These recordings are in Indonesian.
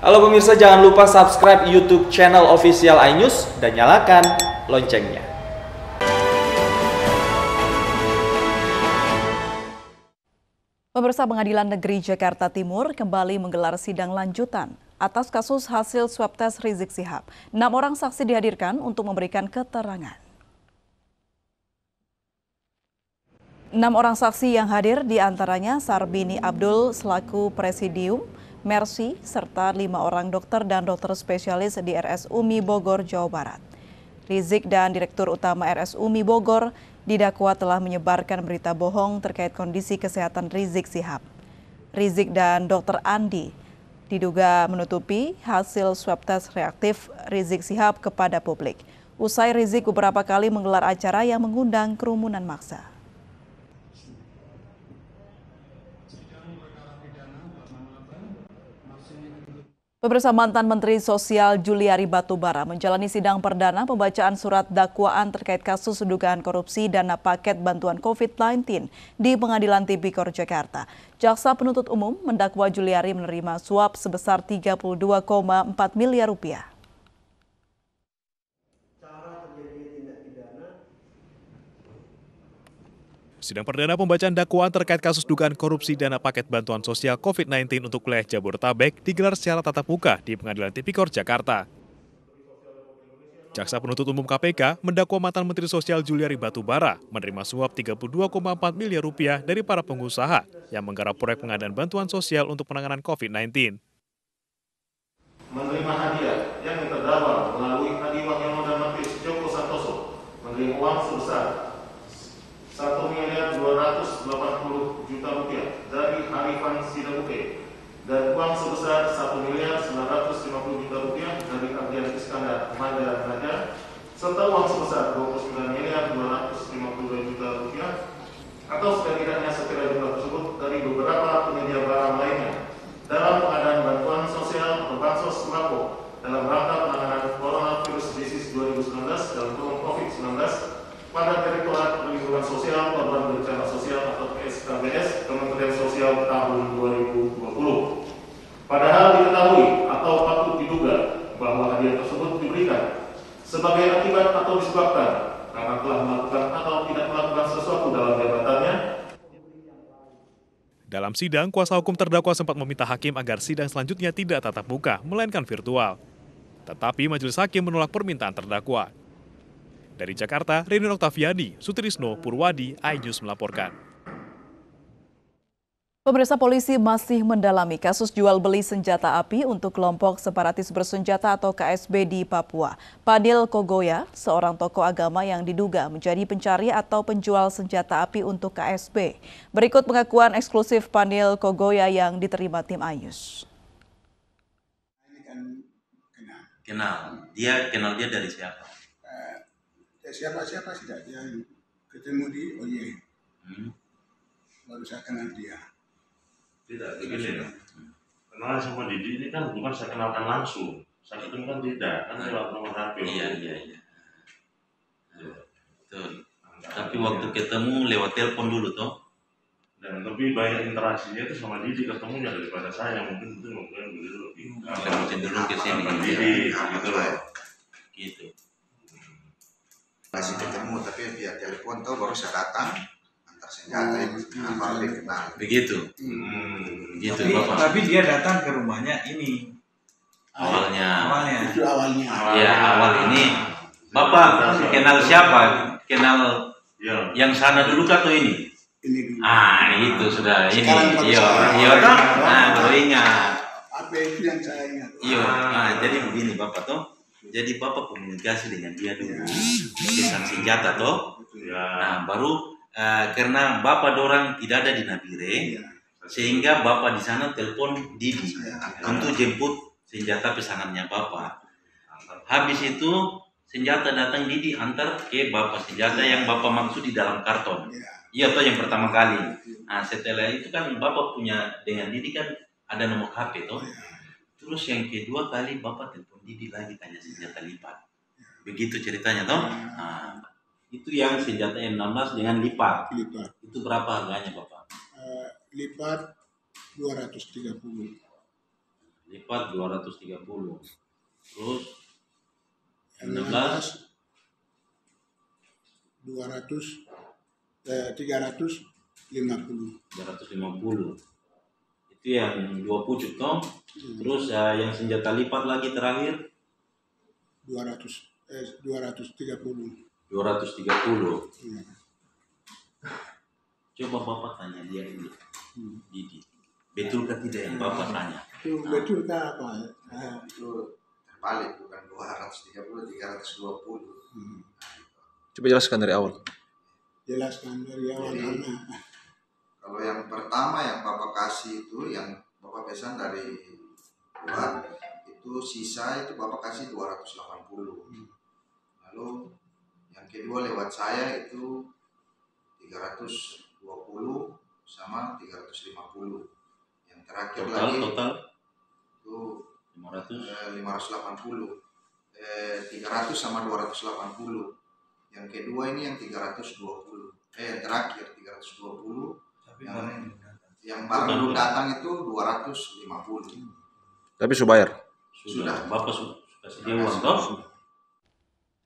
Halo pemirsa, jangan lupa subscribe YouTube channel official iNews dan nyalakan loncengnya. Pemirsa, Pengadilan Negeri Jakarta Timur kembali menggelar sidang lanjutan atas kasus hasil swab tes Rizik Syihab. 6 orang saksi dihadirkan untuk memberikan keterangan. 6 orang saksi yang hadir diantaranya Sarbini Abdul selaku Presidium, Mercy, serta 5 orang dokter dan dokter spesialis di RS UMI Bogor, Jawa Barat. Rizik dan Direktur Utama RS UMI Bogor didakwa telah menyebarkan berita bohong terkait kondisi kesehatan Rizik Syihab. Rizik dan Dr. Andi diduga menutupi hasil swab tes reaktif Rizik Syihab kepada publik. Usai Rizik beberapa kali menggelar acara yang mengundang kerumunan massa. Pemirsa, mantan Menteri Sosial Juliari Batubara menjalani sidang perdana pembacaan surat dakwaan terkait kasus dugaan korupsi dana paket bantuan COVID-19 di Pengadilan Tipikor Jakarta. Jaksa penuntut umum mendakwa Juliari menerima suap sebesar 32,4 miliar rupiah. Sidang perdana pembacaan dakwaan terkait kasus dugaan korupsi dana paket bantuan sosial COVID-19 untuk wilayah Jabodetabek digelar secara tatap muka di Pengadilan Tipikor Jakarta. Jaksa penuntut umum KPK mendakwa mantan Menteri Sosial Juliari Batubara menerima suap 32,4 miliar rupiah dari para pengusaha yang menggarap proyek pengadaan bantuan sosial untuk penanganan COVID-19. Menerima hadiah yang terdakwa melalui Hadi Wahyono dan Martis Joko Santoso menerima uang sebesar 1.280.000.000 rupiah dari Harifan Sidabuke dan uang sebesar 1.950.000.000 rupiah dari Ardian Iskandar Manda Raja serta uang sebesar 29.250.000 rupiah atau setidaknya setara jumlah tersebut dari beberapa penyedia barang lainnya dalam pengadaan bantuan sosial atau bansos sembako dalam rangka penanganan coronavirus disease 2019 dalam kurun COVID-19 pada Direktorat Perlindungan Sosial Korban Bencana Sosial atau SKBS Kementerian Sosial tahun 2020. Padahal diketahui atau patut diduga bahwa hadiah tersebut diberikan sebagai akibat atau disebabkan karena telah melakukan atau tidak melakukan sesuatu dalam jabatannya. Dalam sidang, kuasa hukum terdakwa sempat meminta hakim agar sidang selanjutnya tidak tatap muka, melainkan virtual. Tetapi majelis hakim menolak permintaan terdakwa. Dari Jakarta, Reni Oktaviani, Sutrisno Purwadi, iNews melaporkan. Pemirsa, polisi masih mendalami kasus jual beli senjata api untuk kelompok separatis bersenjata atau KSB di Papua. Padil Kogoya, seorang tokoh agama yang diduga menjadi pencari atau penjual senjata api untuk KSB. Berikut pengakuan eksklusif Padil Kogoya yang diterima tim iNews. Ini kan kenal dia dari siapa? Siapa tidak, dia ketemu di OY. Baru saya kenal dia. Tidak, begini. Kenal sama Didi ini kan bukan saya kenalkan langsung. Saya ketemu kan tidak, kan lewat nomor HP. Iya. Betul. Tapi waktu ketemu lewat telepon dulu toh. Dan lebih banyak interaksinya itu sama Didi ketemunya daripada saya. Mungkin itu dulu lebih. Saya cenderung ke sini. Didi, gitu loh. Gitu. Masih ketemu tapi via telepon tuh baru saya datang antar senjata itu baru dikenal. Begitu. Gitu Bapak. Tapi dia datang ke rumahnya ini. Awalnya. Itu awalnya. Ya awal ini. Bapak kenal siapa? Kenal yang sana dulu atau ini? Ini. Itu sudah ini. Iya toh. Baru ingat. Apa itu yang saya ingat? Jadi begini Bapak toh. Jadi Bapak komunikasi dengan dia dulu, pesan senjata toh. Nah baru karena Bapak dorang tidak ada di Nabire, sehingga Bapak di sana telepon Didi untuk jemput senjata pesanannya Bapak. Habis itu senjata datang Didi antar ke Bapak senjata yang Bapak maksud di dalam karton. Iya toh yang pertama kali. Nah setelah itu kan Bapak punya dengan Didi kan ada nomor HP toh. Terus yang kedua kali Bapak telepon Didi lagi tanya senjata lipat. Begitu ceritanya toh. Itu yang senjata M16 dengan lipat. Itu berapa harganya Bapak? Lipat 230. lipat 230. Terus 16 350. Itu yang 2 pucuk toh. Terus yang senjata lipat lagi terakhir 230. 230. Iya. Coba Bapak tanya dia ini, Didi. Betulkah tidak yang Bapak tanya? Itu betul tak apa? Itu terbalik, bukan 230, 320. Coba jelaskan dari awal. Jelaskan dari awal. Karena Kalau yang pertama yang Bapak kasih itu, yang Bapak pesan dari luar, itu sisa itu Bapak kasih 280. Lalu yang kedua lewat saya itu 320 sama 350. Yang terakhir lagi Total itu 500. 300 sama 280. Yang kedua ini yang 320. Yang terakhir 320. Yang baru datang itu 250. Tapi sudah bayar. Sudah. Bapak sudah kasih dia uang toh?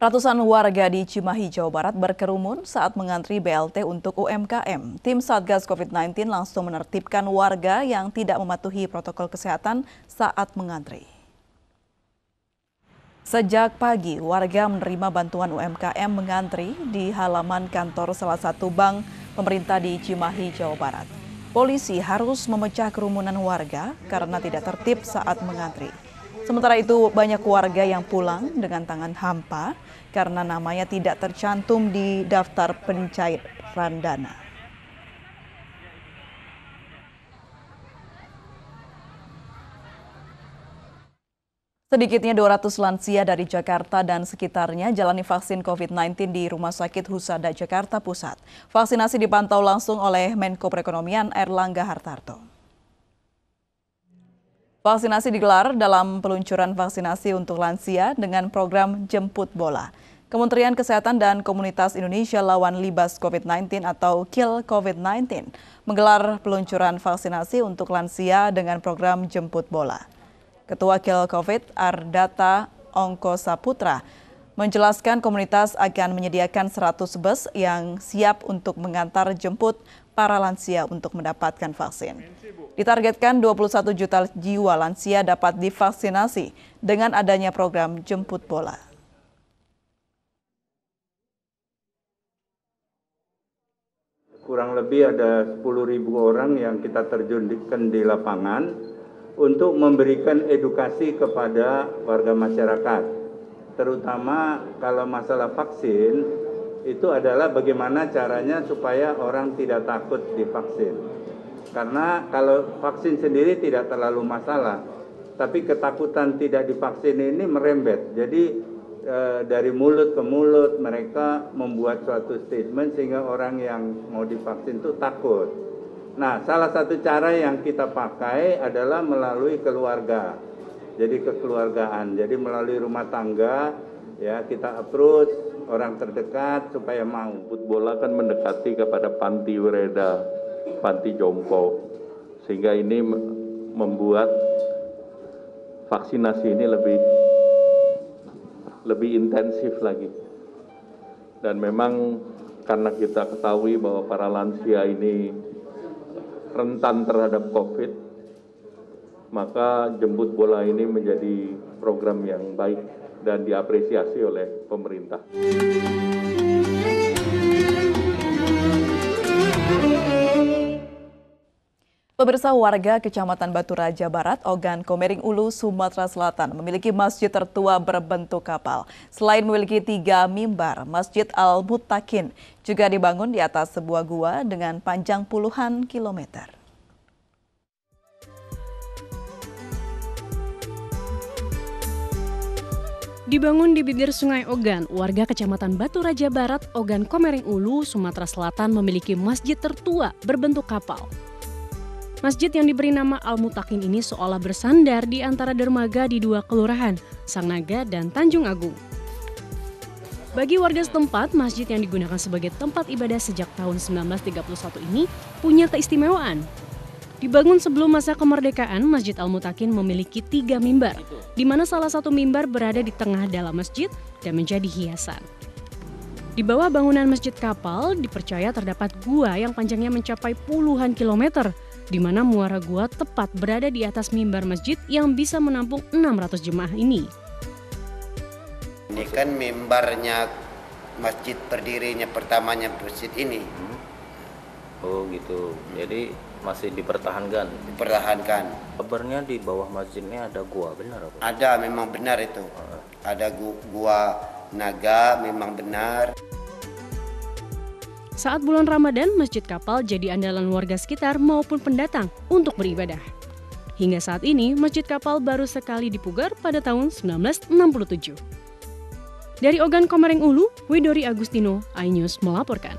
Ratusan warga di Cimahi, Jawa Barat berkerumun saat mengantri BLT untuk UMKM. Tim Satgas COVID-19 langsung menertibkan warga yang tidak mematuhi protokol kesehatan saat mengantri. Sejak pagi, warga menerima bantuan UMKM mengantri di halaman kantor salah satu bank pemerintah di Cimahi, Jawa Barat. Polisi harus memecah kerumunan warga karena tidak tertib saat mengantri. Sementara itu, banyak warga yang pulang dengan tangan hampa karena namanya tidak tercantum di daftar pencairan dana. Sedikitnya 200 lansia dari Jakarta dan sekitarnya jalani vaksin COVID-19 di Rumah Sakit Husada Jakarta Pusat. Vaksinasi dipantau langsung oleh Menko Perekonomian Airlangga Hartarto. Vaksinasi digelar dalam peluncuran vaksinasi untuk lansia dengan program Jemput Bola. Kementerian Kesehatan dan Komunitas Indonesia Lawan Libas COVID-19 atau KIL COVID-19 menggelar peluncuran vaksinasi untuk lansia dengan program Jemput Bola. Ketua KIL COVID Ardata Ongko Saputra menjelaskan komunitas akan menyediakan 100 bus yang siap untuk mengantar jemput para lansia untuk mendapatkan vaksin. Ditargetkan 21 juta jiwa lansia dapat divaksinasi dengan adanya program Jemput Bola. Kurang lebih ada 10.000 orang yang kita terjunkan di lapangan untuk memberikan edukasi kepada warga masyarakat. Terutama kalau masalah vaksin, itu adalah bagaimana caranya supaya orang tidak takut divaksin. Karena kalau vaksin sendiri tidak terlalu masalah, tapi ketakutan tidak divaksin ini merembet. Jadi dari mulut ke mulut mereka membuat suatu statement sehingga orang yang mau divaksin itu takut. Nah, salah satu cara yang kita pakai adalah melalui keluarga. Jadi kekeluargaan, jadi melalui rumah tangga ya kita approach orang terdekat supaya mau. Jemput Bola kan mendekati kepada panti wereda, panti jompo, sehingga ini membuat vaksinasi ini lebih intensif lagi. Dan memang karena kita ketahui bahwa para lansia ini rentan terhadap COVID, maka Jemput Bola ini menjadi program yang baik dan diapresiasi oleh pemerintah. Pemirsa, warga Kecamatan Batu Raja Barat, Ogan Komering Ulu, Sumatera Selatan memiliki masjid tertua berbentuk kapal. Selain memiliki 3 mimbar, Masjid Al-Muttaqin juga dibangun di atas sebuah gua dengan panjang puluhan kilometer. Dibangun di bibir Sungai Ogan, warga Kecamatan Batu Raja Barat, Ogan Komering Ulu, Sumatera Selatan memiliki masjid tertua berbentuk kapal. Masjid yang diberi nama Al-Muttaqin ini seolah bersandar di antara dermaga di 2 kelurahan, Sangnaga dan Tanjung Agung. Bagi warga setempat, masjid yang digunakan sebagai tempat ibadah sejak tahun 1931 ini punya keistimewaan. Dibangun sebelum masa kemerdekaan, Masjid Al-Mutakin memiliki 3 mimbar, di mana salah satu mimbar berada di tengah dalam masjid dan menjadi hiasan. Di bawah bangunan Masjid Kapal dipercaya terdapat gua yang panjangnya mencapai puluhan kilometer, di mana muara gua tepat berada di atas mimbar masjid yang bisa menampung 600 jemaah ini. Ini kan mimbarnya masjid berdirinya pertamanya masjid ini. Oh gitu, jadi masih dipertahankan? Dipertahankan. Kabarnya di bawah masjidnya ada gua, benar apa? Ada, memang benar itu. Ada gua naga, memang benar. Saat bulan Ramadan, Masjid Kapal jadi andalan warga sekitar maupun pendatang untuk beribadah. Hingga saat ini, Masjid Kapal baru sekali dipugar pada tahun 1967. Dari Ogan Komering Ulu, Widori Agustino, iNews melaporkan.